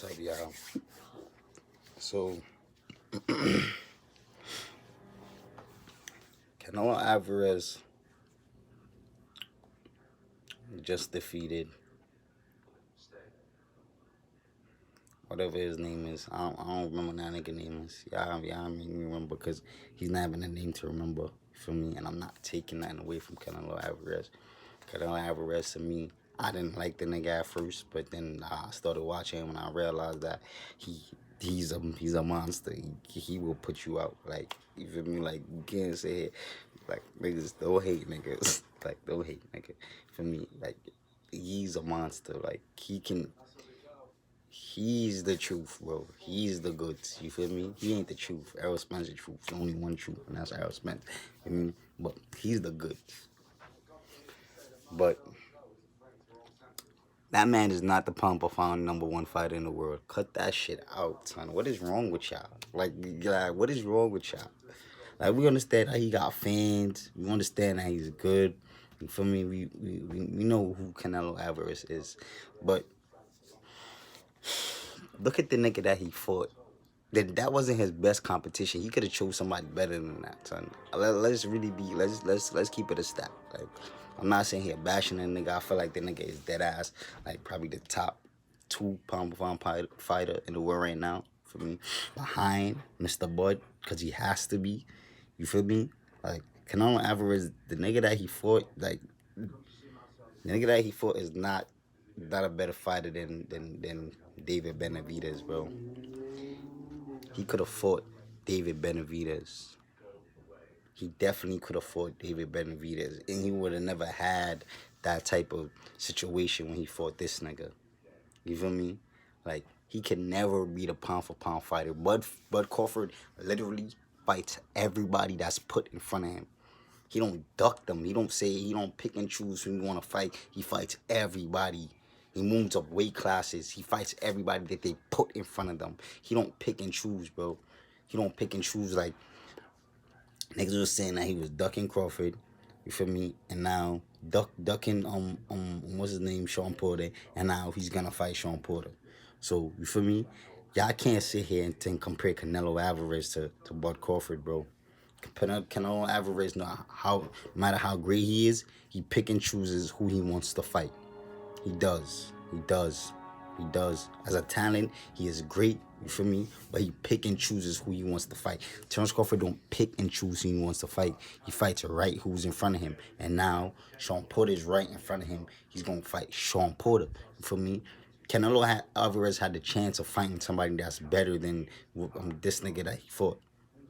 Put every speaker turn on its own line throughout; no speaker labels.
What's up, y'all? So, Canelo Alvarez just defeated whatever his name is. I don't remember that nigga name is. Y'all make me remember because he's not having a name to remember for me, and I'm not taking that away from Canelo Alvarez. Canelo Alvarez to me, I didn't like the nigga at first, but then I started watching him and I realized that he he's a monster. He will put you out. Like, you feel me? Like, you can't say it. Like, niggas don't hate niggas. Like, don't hate nigga. For me, like, he's a monster. Like, he's the truth, bro. He's the goods. You feel me? He ain't the truth. Errol Spence the truth. There's only one truth, and that's Errol Spence. You feel me? But he's the goods. But that man is not the pound for pound #1 fighter in the world. Cut that shit out, son. What is wrong with y'all? Like, what is wrong with y'all? Like, we understand how he got fans. We understand that he's good. You feel me? We know who Canelo Alvarez is. But look at the nigga that he fought. That wasn't his best competition. He could have chose somebody better than that, son. Let's really be let's keep it a stat. Like, I'm not saying here bashing the nigga. I feel like the nigga is dead ass. Like, probably the top 2 pound for pound fighter in the world right now for me, behind Mr. Bud, because he has to be. You feel me? Like, Canelo Alvarez, the nigga that he fought, like, the nigga that he fought is not a better fighter than David Benavidez, bro. He could have fought David Benavidez. He definitely could have fought David Benavidez, and he would have never had that type of situation when he fought this nigga. You feel me? Like, he can never be the pound for pound fighter. Bud Crawford literally fights everybody that's put in front of him. He don't duck them. He don't pick and choose who you want to fight. He fights everybody. He moves up weight classes. He fights everybody that they put in front of them. He don't pick and choose, bro. He don't pick and choose. Like, niggas was saying that he was ducking Crawford. You feel me? And now ducking what's his name, Sean Porter, and now he's gonna fight Sean Porter. So, you feel me? Y'all can't sit here and compare Canelo Alvarez to Bud Crawford, bro. Canelo Alvarez, no matter how great he is, he pick and chooses who he wants to fight. He does. He does. He does. As a talent, he is great. You feel me? But he pick and chooses who he wants to fight. Terence Crawford don't pick and choose who he wants to fight. He fights right who's in front of him. And now Sean Porter is right in front of him. He's gonna fight Sean Porter. You feel me? Alvarez had the chance of fighting somebody that's better than this nigga that he fought.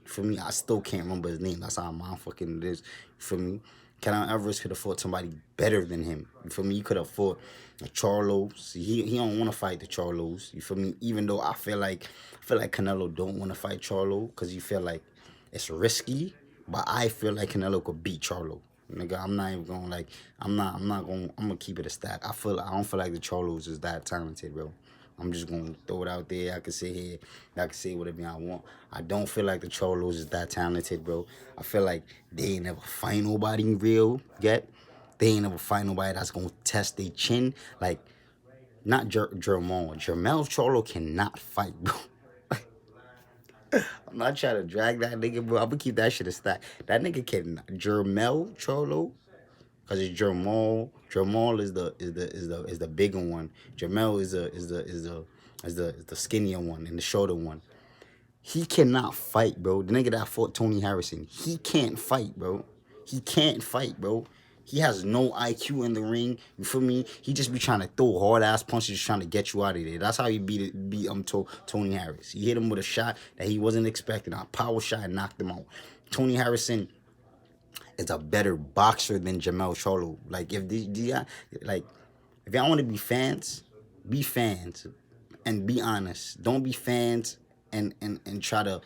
For me, I still can't remember his name. That's how motherfucking it is. For me, Canelo Alvarez could have fought somebody better than him. You feel me? He could have fought a Charlos. He don't want to fight the Charlos. You feel me? Even though I feel like Canelo don't want to fight Charlo because you feel like it's risky. But I feel like Canelo could beat Charlo. Nigga, I'm not even going like I'm gonna keep it a stack. I don't feel like the Charlos is that talented, bro. I'm just gonna throw it out there. I can sit here, I can say whatever I want. I don't feel like the Cholos is that talented, bro. I feel like they ain't never fight nobody real yet. They ain't never fight nobody that's gonna test their chin. Like, not Jermel. Jermel Cholo cannot fight, bro. I'm not trying to drag that nigga, bro. I'm gonna keep that shit a stack. That nigga can Jermel Cholo. Cause it's Jamal. Jamal is the bigger one. Jamel is the skinnier one and the shorter one. He cannot fight, bro. The nigga that fought Tony Harrison, he can't fight, bro. He can't fight, bro. He has no IQ in the ring. You feel me? He just be trying to throw hard ass punches, trying to get you out of there. That's how he beat Tony Harris. He hit him with a shot that he wasn't expecting. A power shot and knocked him out. Tony Harrison is a better boxer than Jamel Charlo. Like, if y'all want to be fans and be honest. Don't be fans and try to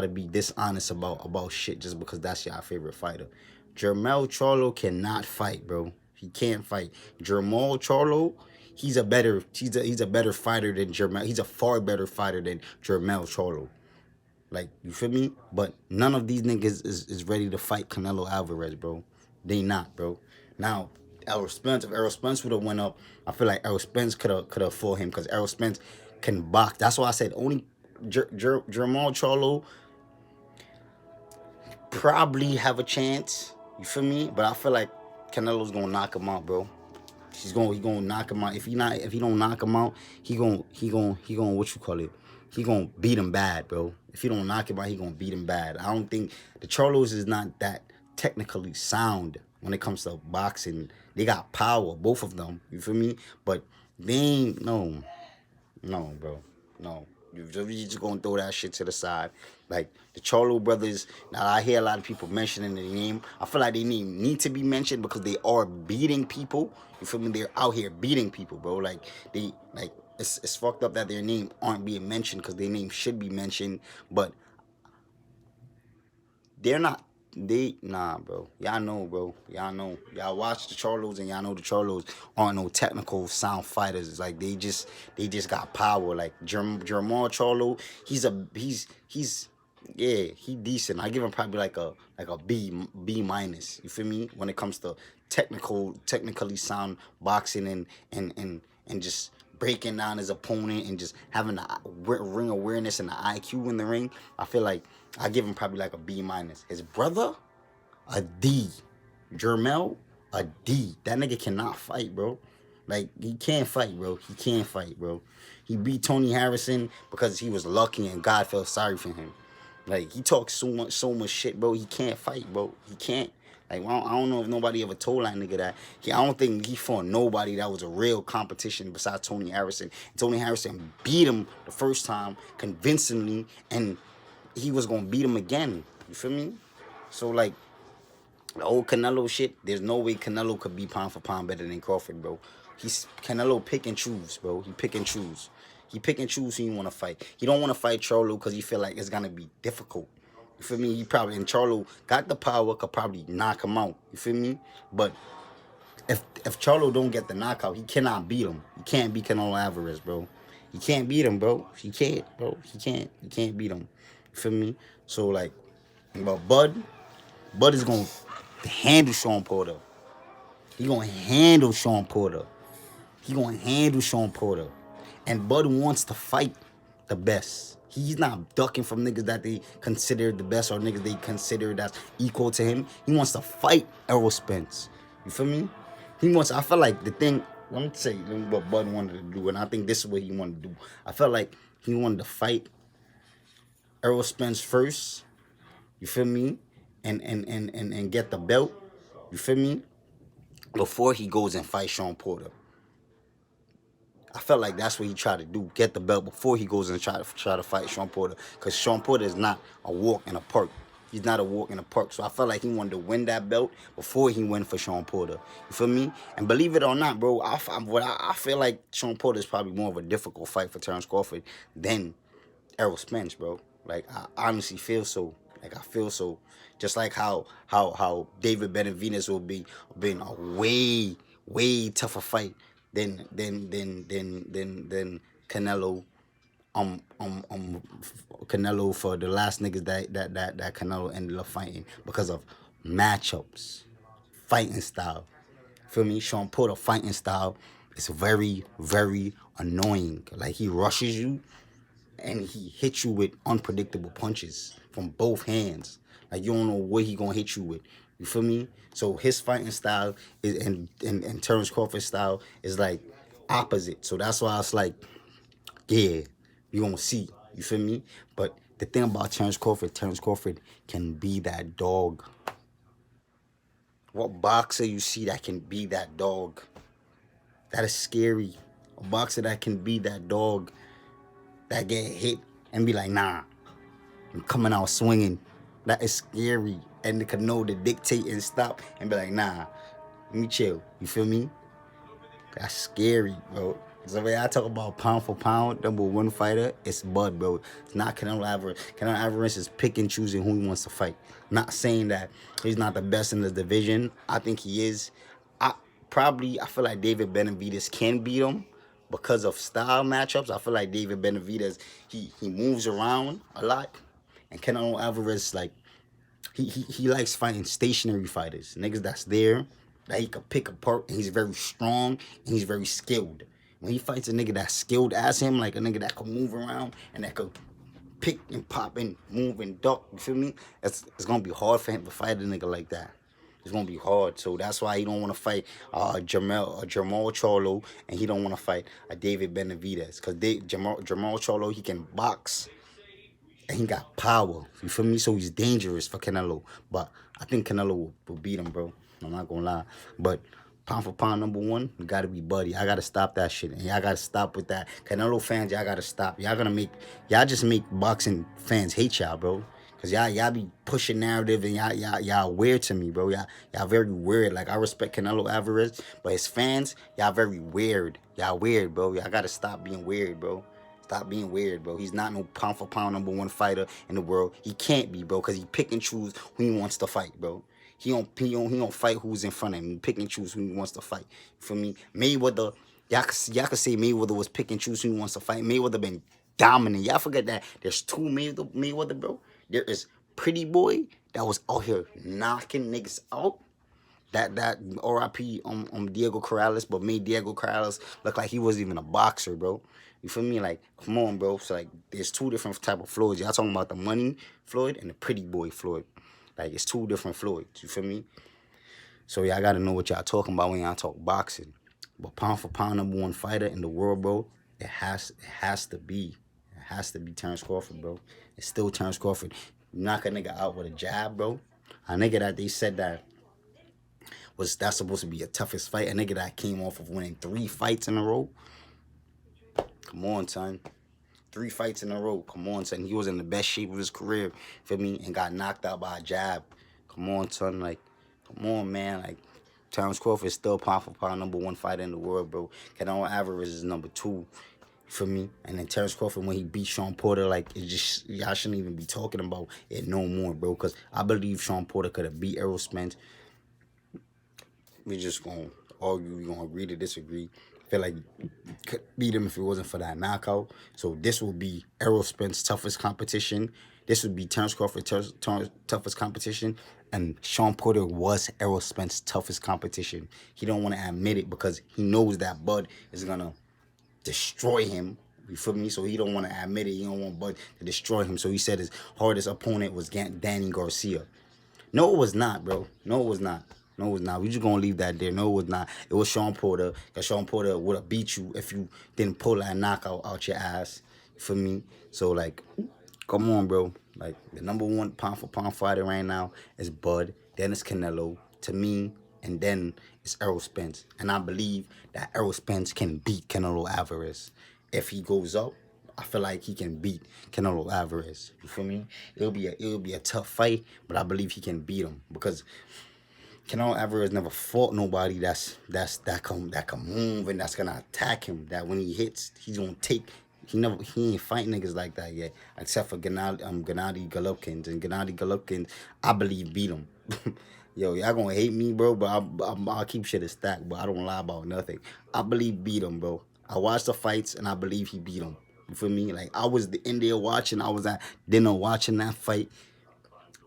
be dishonest about shit just because that's your favorite fighter. Jermel Charlo cannot fight, bro. He can't fight. Jermel Charlo, he's a better fighter than Jermel. He's a far better fighter than Jermel Charlo. Like, you feel me? But none of these niggas is ready to fight Canelo Alvarez, bro. They not, bro. Now, Errol Spence. If Errol Spence would have went up, I feel like Errol Spence could have fought him because Errol Spence can box. That's why I said only Jamal Charlo probably have a chance. You feel me? But I feel like Canelo's gonna knock him out, bro. He gonna knock him out. If he don't knock him out, he gonna what you call it? He gonna beat him bad, bro. If he don't knock him out, he gonna beat him bad. I don't think the Charlos is not that technically sound when it comes to boxing. They got power, both of them. You feel me? But they ain't no, bro. No. You just gonna throw that shit to the side. Like the Charlo brothers, now I hear a lot of people mentioning their name. I feel like they need to be mentioned because they are beating people. You feel me? They're out here beating people, bro. Like it's fucked up that their name aren't being mentioned because their name should be mentioned, but they're not. Nah, bro. Y'all know, bro. Y'all know. Y'all watch the Charlos and y'all know the Charlos aren't no technical sound fighters. It's like they just got power. Like Jamal Charlo, he's yeah, he decent. I give him probably like a B minus. You feel me? When it comes to technically sound boxing and just breaking down his opponent and just having the ring awareness and the IQ in the ring, I feel like I give him probably like a B minus. His brother, a D. Jermel, a D. That nigga cannot fight, bro. Like he can't fight, bro. He can't fight, bro. He beat Tony Harrison because he was lucky and God felt sorry for him. Like he talks so much shit, bro. He can't fight, bro. He can't. Like I don't know if nobody ever told that nigga that. I don't think he fought nobody that was a real competition besides Tony Harrison. Tony Harrison beat him the first time convincingly, and he was gonna beat him again. You feel me? So like the old Canelo shit, there's no way Canelo could be pound for pound better than Crawford, bro. Canelo pick and choose, bro. He pick and choose. He pick and choose who he want to fight. He don't want to fight Charlo because he feel like it's gonna be difficult. You feel me? He probably, and Charlo got the power, could probably knock him out. You feel me? But if Charlo don't get the knockout, he cannot beat him. He can't beat Canelo Alvarez, bro. He can't beat him, bro. He can't, bro. He can't. He can't beat him. You feel me? So like, but Bud is gonna handle Sean Porter. He gonna handle Sean Porter. He gonna handle Sean Porter. And Bud wants to fight the best. He's not ducking from niggas that they consider the best or niggas they consider that's equal to him. He wants to fight Errol Spence. You feel me? I feel like the thing, let me tell you what Bud wanted to do, and I think this is what he wanted to do. I felt like he wanted to fight Errol Spence first. You feel me? And get the belt. You feel me? Before he goes and fights Sean Porter. I felt like that's what he tried to do, get the belt before he goes and try to fight Sean Porter. Because Sean Porter is not a walk in a park. He's not a walk in a park. So I felt like he wanted to win that belt before he went for Sean Porter. You feel me? And believe it or not, bro, I feel like Sean Porter is probably more of a difficult fight for Terrence Crawford than Errol Spence, bro. Like, I honestly feel so. Like, I feel so. Just like how David Benavidez will be been a way tougher fight than Canelo. Canelo for the last niggas that Canelo ended up fighting because of matchups, fighting style. Feel me? Sean Porter fighting style is very, very annoying. Like he rushes you and he hits you with unpredictable punches from both hands. Like you don't know what he gonna hit you with. You feel me? So his fighting style is and Terrence Crawford's style is like opposite. So that's why it's like, yeah, you gonna see. You feel me? But the thing about Terrence Crawford can be that dog. What boxer you see that can be that dog? That is scary. A boxer that can be that dog that get hit and be like, nah, I'm coming out swinging. That is scary. And they can know to dictate and stop and be like, nah, let me chill. You feel me? That's scary, bro. So when I talk about pound for pound, number one fighter, it's Bud, bro. It's not Canelo Alvarez. Canelo Alvarez is pick and choosing who he wants to fight. Not saying that he's not the best in the division. I think he is. I feel like David Benavidez can beat him because of style matchups. I feel like David Benavidez, he moves around a lot. And Canelo Alvarez, like, he likes fighting stationary fighters. Niggas that's there that he could pick apart, and he's very strong, and he's very skilled. When he fights a nigga that's skilled as him, like a nigga that can move around and that could pick and pop and move and duck, you feel me? It's gonna be hard for him to fight a nigga like that. It's gonna be hard, so that's why he don't want to fight Jamal Charlo, and he don't want to fight David Benavidez, cause Jamal Charlo, he can box and he got power. You feel me? So he's dangerous for Canelo. But I think Canelo will beat him, bro. I'm not gonna lie. But pound for pound, #1, you gotta be Buddy. I gotta stop that shit. And y'all gotta stop with that. Canelo fans, y'all gotta stop. Y'all just make boxing fans hate y'all, bro. Cause y'all be pushing narrative, and y'all weird to me, bro. Y'all very weird. Like, I respect Canelo Alvarez, but his fans, y'all very weird. Y'all weird, bro. Y'all gotta stop being weird, bro. Stop being weird, bro. He's not no pound for pound #1 fighter in the world. He can't be, bro, because he pick and choose who he wants to fight, bro. He don't fight who's in front of him. He pick and choose who he wants to fight. For me, Mayweather, y'all could say Mayweather was pick and choose who he wants to fight. Mayweather been dominant. Y'all forget that there's two Mayweather, bro. There is Pretty Boy that was out here knocking niggas out. That RIP on Diego Corrales, but made Diego Corrales look like he wasn't even a boxer, bro. You feel me? Like, come on, bro. So, like, there's two different type of Floyds. Y'all talking about the money Floyd and the Pretty Boy Floyd. Like, it's two different Floyds. You feel me? So y'all gotta know what y'all talking about when y'all talk boxing. But pound for pound #1 fighter in the world, bro, it has to be Terrence Crawford, bro. It's still Terrence Crawford. You knock a nigga out with a jab, bro. A nigga that they said that's supposed to be a toughest fight. A nigga that came off of winning 3 fights in a row. Come on, son. 3 fights in a row. Come on, son. He was in the best shape of his career, feel me? And got knocked out by a jab. Come on, son. Like, come on, man. Like, Terrence Crawford is still pound for pound #1 fighter in the world, bro. Canelo Alvarez is #2. For me, and then Terrence Crawford, when he beat Sean Porter, like, it just, y'all shouldn't even be talking about it no more, bro. Because I believe Sean Porter could have beat Errol Spence. We just gonna argue, we gonna agree to disagree. I feel like could beat him if it wasn't for that knockout. So this will be Errol Spence's toughest competition. This would be Terrence Crawford's toughest competition. And Sean Porter was Errol Spence's toughest competition. He don't want to admit it because he knows that Bud is gonna destroy him. You feel me? So he don't want to admit it. He don't want Bud to destroy him. So he said his hardest opponent was Danny Garcia. No, it was not, bro. No, it was not. No, it was not. We just gonna leave that there. No, it was not. It was Sean Porter. Because Sean Porter would have beat you if you didn't pull that knockout out your ass. You feel me? So, like, come on, bro. Like, the #1 pound for pound fighter right now is Bud. Then it's Canelo. To me, and then it's Errol Spence. And I believe that Errol Spence can beat Canelo Alvarez. If he goes up, I feel like he can beat Canelo Alvarez. You feel me? It'll be a tough fight, but I believe he can beat him because Canelo Alvarez never fought nobody that can move and that's gonna attack him. That when he hits, he's gonna take. He ain't fight niggas like that yet, except for Gennady Golovkin. And Gennady Golovkin, I believe, beat him. Yo, y'all gonna hate me, bro, but I'll keep shit a stack, but I don't lie about nothing. I believe beat him, bro. I watched the fights, and I believe he beat him. You feel me? Like, I was in there watching. I was at dinner watching that fight.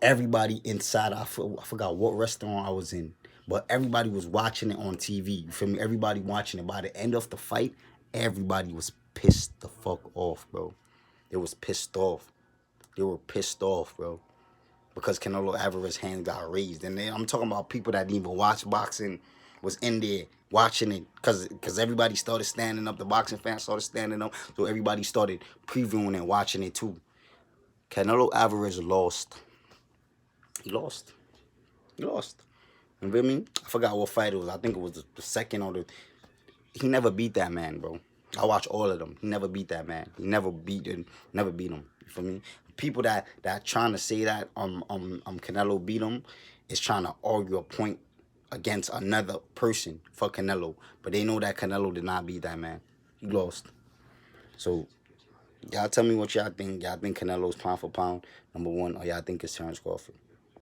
Everybody inside, I forgot what restaurant I was in, but everybody was watching it on TV. You feel me? Everybody watching it. By the end of the fight, everybody was pissed the fuck off, bro. They was pissed off. They were pissed off, bro. Because Canelo Alvarez's hand got raised. And then I'm talking about people that didn't even watch boxing was in there watching it. Because everybody started standing up. The boxing fans started standing up. So everybody started previewing and watching it too. Canelo Alvarez lost. He lost. He lost. You feel me? I forgot what fight it was. I think it was the second or the... He never beat that man, bro. I watch all of them. He never beat that man. He never beat him. Never beat him. You feel me? People that trying to say that Canelo beat him is trying to argue a point against another person for Canelo. But they know that Canelo did not beat that man. He lost. So, y'all tell me what y'all think. Y'all think Canelo's pound for pound #1, or y'all think it's Terrence Crawford?